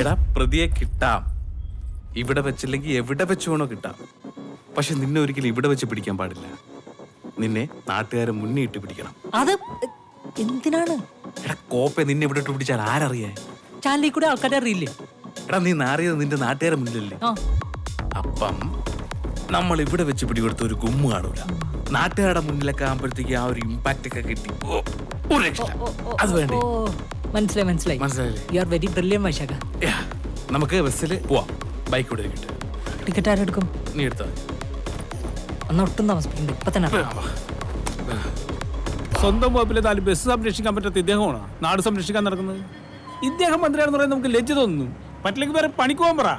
എടാ പ്രതിയെ കിട്ടാം, ഇവിടെ വെച്ചില്ലെങ്കിൽ എവിടെ വെച്ച് വേണോ കിട്ടാം. പക്ഷെ നിന്നെ ഒരിക്കലും ഇവിടെ വെച്ച് പിടിക്കാൻ പാടില്ല. നിന്നെ നാട്ടുകാരെ മുന്നേ ഇട്ട് പിടിക്കണം. അത് എന്തിനാണ്? എടാ കോപ്പെ, നിന്നെ ഇവിടെ ഇട്ട് പിടിച്ചാൽ ആരറിയാൻ? ചാനലിൽ കൂടെ ആൾക്കാരെ അറിയില്ലേ? എടാ നീ നാറിയത് നിന്റെ നാട്ടുകാരെ മുന്നിലല്ലേ? അപ്പം നമ്മൾ ഇവിടെ വെച്ച് പിടികൊടുത്ത ഒരു ഗുമ്മ് കാണൂല. നാട്ടുകാരുടെ മുന്നിലൊക്കെ ആകുമ്പോഴത്തേക്ക് ആ ഒരു ഇമ്പാക്ട് ഒക്കെ കിട്ടി. ഒരു രക്ഷയില്ല. അത് വേണ്ടേ? മനസ്സിലായി. യു ആർ വെരി ബ്രില്യന്റ് വൈശാഖ. നമുക്ക് ബസ്സിൽ പോവാം. ബൈക്ക് ഇവിടെ കിട്ടും. ടിക്കറ്റ് ആരെടുക്കും? നീ എടുത്താൽ മതി. അന്ന് ഒട്ടും താമസിപ്പിക്കണ്ട, ഇപ്പൊ തന്നെ. സ്വന്തം വകുപ്പിലെ 4 ബസ് സംരക്ഷിക്കാൻ പറ്റാത്ത ഇദ്ദേഹമാണോ നാട് സംരക്ഷിക്കാൻ നടക്കുന്നത്? ഇദ്ദേഹം മന്ത്രിയാണെന്ന് പറയാൻ നമുക്ക് ലജ്ജ തോന്നുന്നു. പറ്റില്ലെങ്കിൽ വേറെ പണിക്ക് പോകാൻ പറ.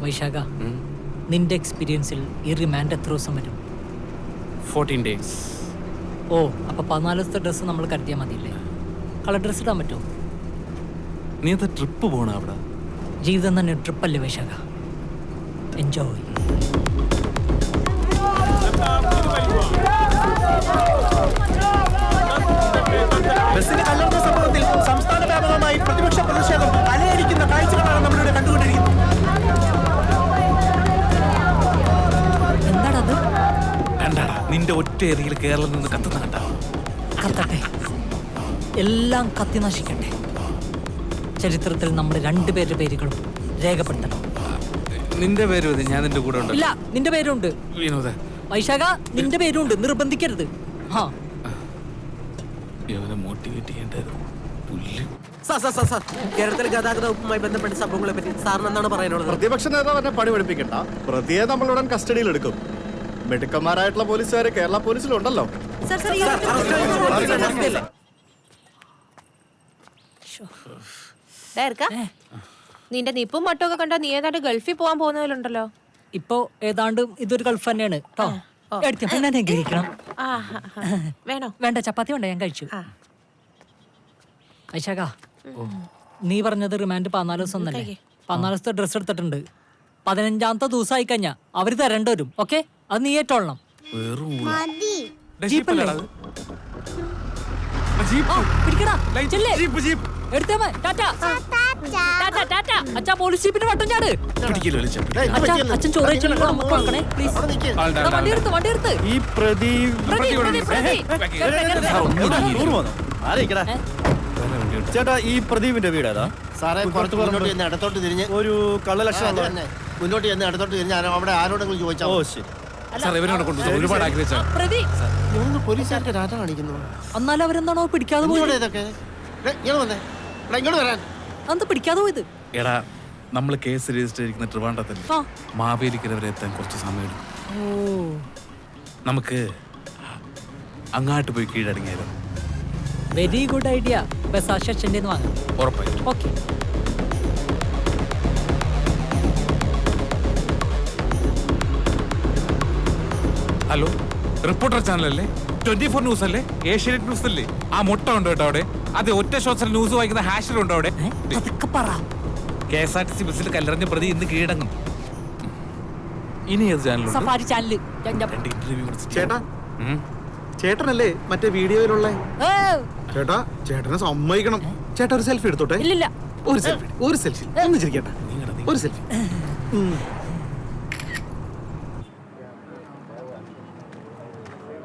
വൈശാഖ, നിന്റെ എക്സ്പീരിയൻസിൽ ഈ റിമാൻഡ് എത്ര ദിവസം വരും? 14 days. ഓ, അപ്പൊ 14 ദിവസത്തെ ഡ്രസ്സ് നമ്മൾ കരുതിയാൽ മതിയല്ലേ? കളർ ഡ്രസ്സ് ഇടാൻ പറ്റുമോ? നീ എന്താ ട്രിപ്പ് പോണ അവിടെ? ജീവിതം തന്നെ ട്രിപ്പല്ലേ വൈശാഖ? എൻജോയ്. ബസ്സിന് കല്ലെടുത്ത സംഭവത്തിൽ സംസ്ഥാന വ്യാപകമായി പ്രതിപക്ഷ പ്രതിഷേധം അലയടിക്കുന്ന കാഴ്ചകളാണ് നമ്മളിവിടെ കണ്ടുകൊണ്ടിരിക്കുന്നത്. എന്താണത്? കണ്ടാടാ, നിന്റെ ഒറ്റ ഏരിയയിൽ കേരളം നിന്ന് കത്തുന്ന കണ്ടാ? കത്തട്ടെ, എല്ലാം കത്തി നശിക്കട്ടെ. ചരിത്രത്തിൽ നമ്മൾ 2 പേരുടെ പേരുകളും രേഖപ്പെടുത്തണം. നിന്റെ പേര് മതി, ഞാൻ നിന്റെ കൂടെ ഉണ്ട്. ഇല്ല, നിന്റെ പേരുണ്ട്. വിനോദ വൈശാഖ, നിന്റെ പേരുണ്ട്, നിർബന്ധിക്കരുത്. ഇവനെ മോട്ടിവേറ്റ് ചെയ്യേണ്ടത്. കേരളത്തിലെ ഗതാഗത വകുപ്പുമായി ബന്ധപ്പെട്ട സംഭവങ്ങളെ പറ്റി സാറിന് എന്താണ് പറയാനുള്ളത്? പ്രതിപക്ഷ നേതാവിനെ പണി പഠിപ്പിക്കണ്ട. പ്രതിയെ നമ്മളുടൻ കസ്റ്റഡിയിൽ എടുക്കും. മിടുക്കന്മാരായിട്ടുള്ള പോലീസുകാര് കേരള പോലീസിലുണ്ടല്ലോ. നിന്റെ നിപ്പും മട്ടൊക്കെ കണ്ടാ നീ ഏതാണ്ട് ഗൾഫിൽ പോവാൻ പോകുന്നതിലുണ്ടല്ലോ. ഇപ്പൊ ഏതാണ്ട് ഇതൊരു ഗൾഫ് തന്നെയാണ് കേട്ടോ. വേണോ? വേണ്ട, ചപ്പാത്തി വേണ്ട, ഞാൻ കഴിച്ചു. വൈശാഖ, നീ പറഞ്ഞത് റിമാൻഡ് 14 ദിവസം ഒന്നല്ലേ? 14 ദിവസത്തെ ഡ്രസ് എടുത്തിട്ടുണ്ട്. 15ാമത്തെ ദിവസമായി കഴിഞ്ഞാ അവര് തരേണ്ടി വരും. ഓക്കെ, അത് നീ ഏറ്റോളണം. പോലീസ് ജീപ്പിന്റെ വട്ടം ചാട്. അച്ഛൻ ചോറ് വണ്ടി എടുത്ത്. ഈ പ്രതി ചേട്ടാ, ഈ പ്രദീപിന്റെ വീട് ഏതാ? സാറേ, ഇടത്തോട്ട് തിരിഞ്ഞ് ഒരു കള്ളലക്ഷണം മുന്നോട്ട് ചെന്ന് ഇടത്തോട്ട് തിരിഞ്ഞ് അവിടെ ആരോടെങ്കിലും ചോദിച്ചാൽ. ഓ ശരി. ഒരുപാട് ആഗ്രഹിച്ചാണ്. പോലീസുകാർക്ക് രാജ കാണിക്കുന്നു. എന്നാലും അവരെന്താണോ പിടിക്കാതെ പോയത്? ഇതൊക്കെ ഇങ്ങോട്ട് വരാൻ അന്ത് പിടിക്കാതെ പോയത്? എടാ, നമ്മൾ കേസ് രജിസ്റ്റർ ചെയ്തിരിക്കുന്ന ട്രിവാൻഡ്രത്തല്ലേ? മാവേലിക്കര വരെ എത്താൻ കുറച്ച് സമയം എടുക്കും. നമുക്ക് അങ്ങാട്ട് പോയി കീഴടങ്ങിയാലോ? Very good idea. ബസ് ആശന്റെ വാങ്ങാം. ഉറപ്പായിട്ടും. ഓക്കെ. ഹലോ, റിപ്പോർട്ടർ ചാനലല്ലേ? 24 ന്യൂസ് അല്ലേ? ഏഷ്യാനെറ്റ് ന്യൂസ് അല്ലേ? ആ മുട്ട ഉണ്ട് കേട്ടോ അവിടെ. അതെ, ഒറ്റ ഷോസിൽ ന്യൂസ് വായിക്കുന്ന ഹാഷിലുണ്ട് അവിടെ. KSRTC ബസ്സിൽ കല്ലെറിഞ്ഞ പ്രതി ഇന്ന് കീഴടങ്ങും. ഇനി ഏത് ചാനലുണ്ട്? Safari channel. ചേട്ടാ, ചേട്ടനല്ലേ മറ്റേ വീഡിയോയിലുള്ള? ചേട്ടാ, ചേട്ടനെ സമ്മതിക്കണം. ചേട്ടാ, ഒരു സെൽഫി എടുത്തോട്ടെ. ഇല്ല, ഒരു സെൽഫി ഒന്ന് ചിരിക്കട്ടെ. ഒരു സെൽഫി.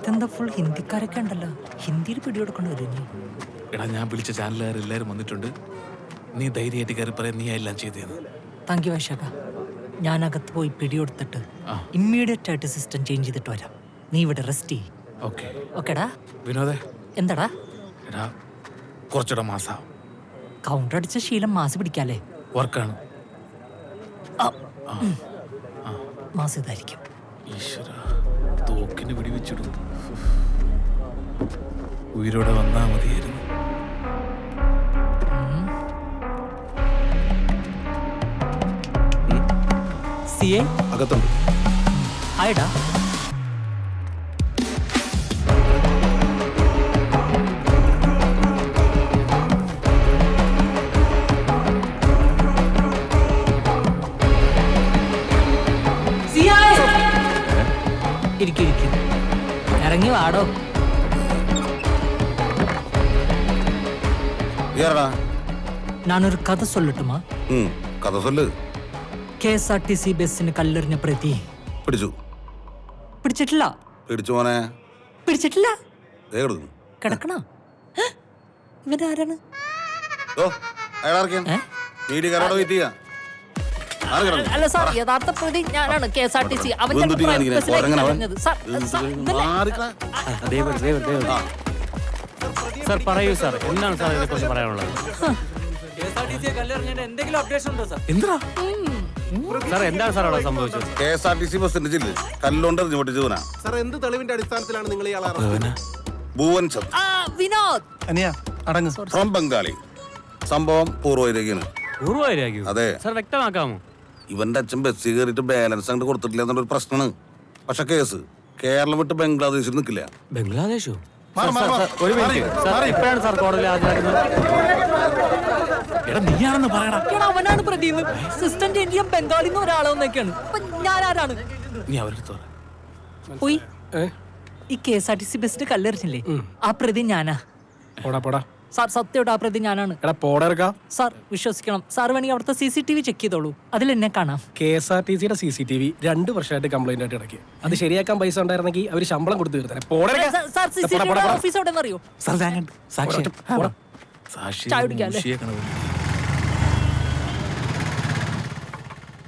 ഇതെന്താ ഫുൾ ഹിന്ദിക്കാരൊക്കെ ഉണ്ടല്ലോ? ഹിന്ദിയിൽ പിടികൊടുക്കേണ്ടി വരും. എടാ, ഞാൻ വിളിച്ച ചാനലുകാർ എല്ലാവരും വന്നിട്ടുണ്ട്. നീ ധൈര്യമായിട്ട് കയറി പറയാൻ നീ എല്ലാം ചെയ്തേന്ന്. താങ്ക് യു വൈശാഖ. ഞാൻ അകത്ത് പോയി പിടികൊടുത്തിട്ട് ഇമ്മീഡിയറ്റ് ആയിട്ട് സിസ്റ്റം ചേഞ്ച് ചെയ്തിട്ട് വരാം. നീ ഇവിടെ റെസ്റ്റ് ചെയ്യ്. ഓക്കെടാ. വിനോദേ, എന്താടാ? എടാ, കുറച്ചുകൂടെ മാസം കൗണ്ടർ അടിച്ച ശീലം മാസ് പിടിക്കാല്ലേ? വർക്കാണ്. മാസ് ഇതായിരിക്കും. ഈശ്വര, തോക്കിന് പിടിവെച്ചിടും. ഉയരോടെ വന്നാ മതിയായിരുന്നു. സിയെ അകത്തുണ്ട്. ഹായ്ടാ. ഇരിക്കും. ഇറങ്ങി വാടോ. ஏறடா நான் ஒரு கதை சொல்லட்டுமா? ம் கதை சொல்லு. KSRTC ബസ്സിന് കല്ലെറിഞ്ഞ പ്രതി പിടിച്ചു പിടിച്ചിട്ടില്ല. പിടിച്ചു മോനെ. പിടിച്ചിട്ടില്ല. കിടന്നു കിടക്കണ. ഇവരാരാണ്? ഓ അയാളാർക്കാ മീഡിയക്കാരോട് വെയിറ്റ് ചെയ്യാ. അല്ല സാർ, യഥാർത്ഥ പ്രതി ഞാനാണ്. KSRTC അവൻ എന്തുട്ടി ഞങ്ങളുടെ കാണിക്കണേ? ബസ്സിലേക്ക് ഉറങ്ങണ അവൻ. കല്ലെറിഞ്ഞത്. സാർ, സാർ, ഇതല്ലേ? സാർ പറയൂ സാർ, എന്താണ് സാർ ഇതിനെക്കുറിച്ച് പറയാനുള്ളത്? എന്തെങ്കിലും അപ്ഡേഷൻ ഉണ്ടോ സാർ? എന്തിനാ സാർ എന്താണ് സാർ അവിടെ സംഭവിച്ചത്? KSRTC ബസ്സിന്റെ ചില്ല് കല്ലുകൊണ്ട് പൊട്ടിച്ചവനാ. സാർ എന്ത് തെളിവിന്റെ അടിസ്ഥാനത്തിലാണ് നിങ്ങൾ ഇയാളെ അറസ്റ്റ് ഭുവൻ ചന്ദ് വിനോദ് അനിയ അടങ്ങ്. ഫ്രം ബംഗാളി. സംഭവം പൂർവ്വരേഖയാണ്. പൂർവ്വമായിരിക്കും അതെ. സാർ വ്യക്തമാക്കാമോ? ഇവന്റെ അച്ഛൻ ബസ്സിൽ കയറിയിട്ട് ബാലൻസ് അങ്ങോട്ട് കൊടുത്തിട്ടില്ല എന്നുള്ളൊരു പ്രശ്നമാണ്. പക്ഷെ കേസ് കേരളം വിട്ട് ബംഗ്ലാദേശിൽ നിൽക്കില്ല. ബംഗ്ലാദേശോ? മാറ്, മാറ്, മാറ്. ഒരു മിനിറ്റ് സാർ, ഇപ്പോഴാണ് സാർ കോടതിയിൽ ഹാജരാക്കുന്നത്. എടാ നീയാണെന്ന് പറയടാ. എടാ, അവനാണ് പ്രതി. സിസ്റ്റന്റ് ഇന്ത്യൻ ബംഗാളിന്ന് ഒരാളെന്നൊക്കെയാണ്. അപ്പൊ ഞാൻ ആരാണ്? നീ അവരുടെ പോയി ഈ KSRTC ബസ്സിന് കല്ലെറിഞ്ഞില്ലേ, ആ പ്രതി ഞാനാ. പോടാ പോടാ. സാർ സത്യമായിട്ട് ആ പ്രതി ഞാനാണ്. എടാ പോടേർക്കാ. സാർ വിശ്വസിക്കണം. സാർ വേണമെങ്കിൽ അവിടുത്തെ CCTV ചെക്ക് ചെയ്തോളൂ, അതിൽ എന്നെ കാണാം. KSRTCയുടെ CCTV 2 വർഷമായിട്ട് കംപ്ലൈന്റ് ആയിട്ട് ഇടയ്ക്ക്. അത് ശരിയാക്കാൻ പൈസ ഉണ്ടായിരുന്നെങ്കിൽ അവര് ശമ്പളം കൊടുത്തു തീർത്തേ. സാർ CCTV ഓഫീസ് എവിടെ അറിയോ? സാക്ഷി ചായ കുടിക്കാം അല്ലേ?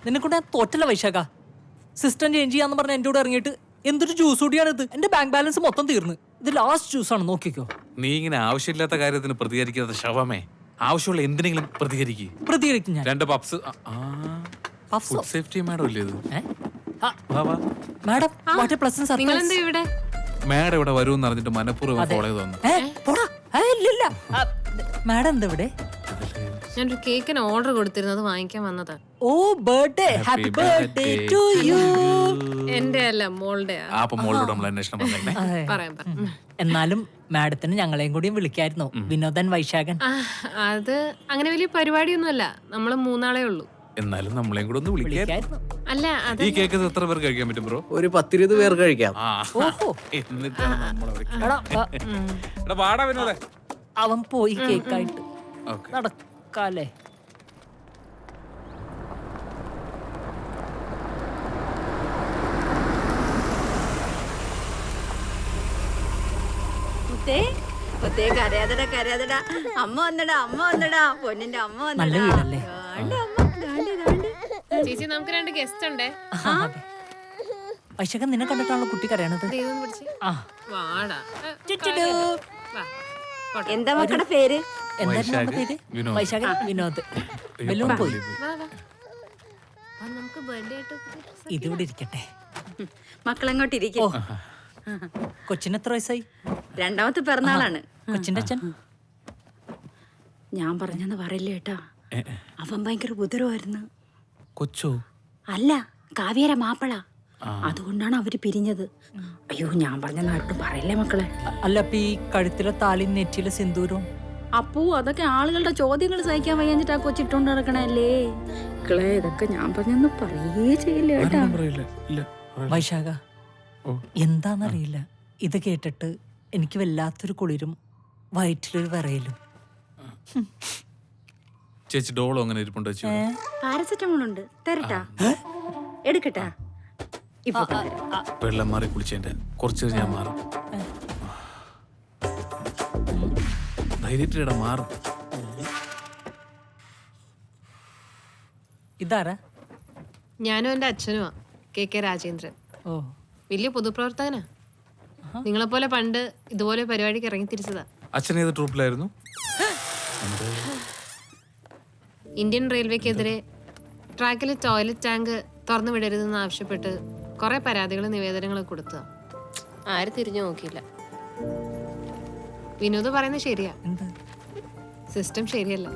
നിന്നെ കൊണ്ട് ഞാൻ തോറ്റല്ല വൈശാഖ. സിസ്റ്റം ചേഞ്ച് ചെയ്യാന്ന് പറഞ്ഞ എന്റെ കൂടെ ഇറങ്ങിയിട്ട് എന്തൊരു ജ്യൂസ് കൂടിയാണിത്. എന്റെ ബാങ്ക് ബാലൻസ് മൊത്തം തീർന്ന്. ഇത് ലാസ്റ്റ് ജ്യൂസാണ്, നോക്കിക്കോ. നീ ഇങ്ങനെ ആവശ്യമില്ലാത്ത കാര്യത്തിന് പ്രതികരിക്കാത്ത ശവമേ. ആവശ്യമുള്ള എന്തിനെങ്കിലും പ്രതികരിക്കും. പ്രതികരിക്കും ഞാൻ. 2 പപ്സ്. പഫ്സോ? ഫുഡ് സേഫ്റ്റി മാഡം ഇല്ലേ ഇത്? ഏ? Madam, what A pleasant surprise. ഇവിടെ മാഡം ഇവിടെ വരുമെന്ന് അറിഞ്ഞിട്ട് മനഃപൂർവ്വം ഫോളോ ചെയ്ത് വന്നു. പോടാ. ഇല്ലില്ല. മാഡം എന്താ ഇവിടെ? ഞാനൊരു കേക്കിന് ഓർഡർ കൊടുത്തിരുന്നത് വാങ്ങിക്കാൻ വന്നതാ. Oh birthday, happy birthday to you. എന്റെ അല്ല, മോളുടെ. അപ്പൊ മോളോട് നമ്മൾ അന്വേഷണം വന്നേക്കണേ. പറയാം. എന്നാലും മാഡത്തിന് ഞങ്ങളെയും കൂടിയും വിളിക്കായിരുന്നു. വിനോദൻ, വൈശാഖൻ. അത് അങ്ങനെ വലിയ പരിപാടിയൊന്നുമല്ല, നമ്മള് 3 ഉള്ളൂ. എന്നാലും നമ്മളെയും കൂടെ ഒന്ന് വിളിക്കാം. വിളിക്കായിരുന്നു. അല്ല അത് ഈ കേക്ക് എത്ര പേർ കഴിക്കാൻ പറ്റും ബ്രോ? ഒരു 10-20 പേർ കഴിക്കാം. ഓഹോ. എന്നിട്ടാണ് നമ്മളെ വിളിക്കുന്നത്. എടാ, എടാ വാടാ വിനോദേ. അവൻ പോയി കേക്കായിട്ട്. ഓക്കേ. നടക്കാലേ. കരയാതടാ അമ്മ വന്നടാ പൊന്നിന്റെ അമ്മ നല്ല വീടല്ലേ? ചേച്ചി, നമുക്ക് 2 ഗസ്റ്റ് ഉണ്ടേ. വൈശാഖൻ, നിന്നെ കണ്ടിട്ടാണല്ലോ കുട്ടി കരയണത്. ദൈവം പിടിച്ച് ആ. വാടാ. ചുറ്റുടു. വാ. എന്താ മക്കളുടെ പേര്? എന്തായിരുന്നു നമ്മുടെ പേര്? വിനോദ്. വൈശാഖൻ, വിനോദ്. ബലൂൺ പോയി. വാ, വാ. നമുക്ക് ബർത്ത്ഡേ ആയിട്ട് ഇതിവിടെ ഇരിക്കട്ടെ. മക്കളെങ്ങോട്ട് ഇരിക്കും. കൊച്ചിന് എത്ര വയസ്സായി? 2ാമത്തെ പിറന്നാളാണ്. കൊച്ചിന്റെ അച്ഛൻ? ഞാൻ പറഞ്ഞെന്ന് പറയില്ല കേട്ടാ. അവൻ ഭയങ്കര ഉപദ്രവമായിരുന്നു. കൊച്ചോ? അല്ല, കാവ്യര മാപ്പിള. അതുകൊണ്ടാണ് അവര് പിരിഞ്ഞത്. അയ്യോ, ഞാൻ പറഞ്ഞെന്ന് ആർക്കും പറയില്ലേ മക്കളെ. അല്ല, അപ്പൊ ഈ കഴുത്തിലെ താലി, നെറ്റിയിലെ സിന്ദൂരവും? അപ്പോ അതൊക്കെ ആളുകളുടെ ചോദ്യങ്ങൾ സഹിക്കാൻ വയ്യാഞ്ഞിട്ട് ആ കൊച്ചിട്ടോണ്ട് നടക്കണല്ലേ. മക്കളെ, ഇതൊക്കെ ഞാൻ പറഞ്ഞെന്ന് പറയേ ചെയ്യില്ല കേട്ടാ. വൈശാഖ, എന്താന്നറിയില്ല, ഇത് കേട്ടിട്ട് എനിക്ക് വല്ലാത്തൊരു കുളിരും വയറ്റിലൊരു വിറയലും. ചേച്ചി ഡോളോ അങ്ങനെ ഇരിപ്പുണ്ട് വെച്ചു. പാരസെറ്റമോൾ ഉണ്ട്, തരട്ടാ? എടുക്കട്ടാ? ഇപ്പൊ കൊണ്ടുവരാം. വെള്ളം മാറി കുളിച്ചതിന്റെ കുറച്ച് ഞാൻ മാറും. ധൈര്യത്തിലിട മാറും. ഇതാരാ? ഞാനും എന്റെ അച്ഛനുമാ, KK രാജേന്ദ്രൻ. ഓ, വലിയ പൊതുപ്രവർത്തകനാ. നിങ്ങളെപ്പോലെ പണ്ട് ഇതുപോലെ പരിപാടിക്ക് ഇറങ്ങി തിരിച്ചതാ. അച്ഛൻ ഏത് ട്രൂപ്പിലായിരുന്നു? ഇന്ത്യൻ റെയിൽവേക്കെതിരെ ട്രാക്കിൽ ടോയ്ലറ്റ് ടാങ്ക് തുറന്നു വിടരുതെന്ന് ആവശ്യപ്പെട്ട് കുറെ പരാതികളും നിവേദനങ്ങളും കൊടുത്തതാ. ആരും തിരിഞ്ഞു നോക്കിയില്ല. വിനോദ് പറയുന്നത് ശരിയാ, എന്താ? സിസ്റ്റം ശരിയല്ല.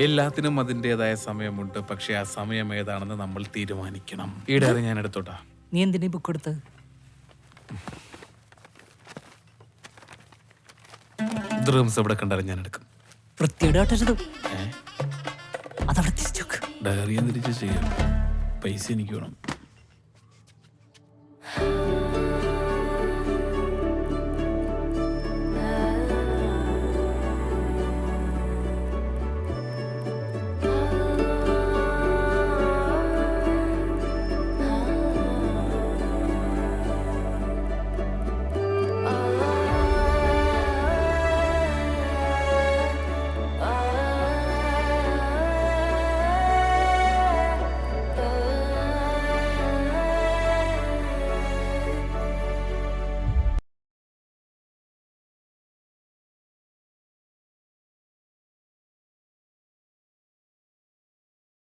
എല്ലാത്തിനും അതിൻ്റെതായ സമയമുണ്ട്. പക്ഷെ ആ സമയം ഏതാണെന്ന് നമ്മൾ തീരുമാനിക്കണം. ഈടാതെ ഞാൻ എടുത്തോട്ടാ. നീ എന്തിനീ ബുക്ക് എടുത്തത്? ഡ്രീംസ് എവിടെ കണ്ടാലും ഞാൻ എടുക്കും. വൃത്തിയുടെ കാട്ടരുത്. അതവിടെ തിരിച്ചു. ഡയറി തിരിച്ച് ചെയ്യാം. പൈസ എനിക്ക് വേണം.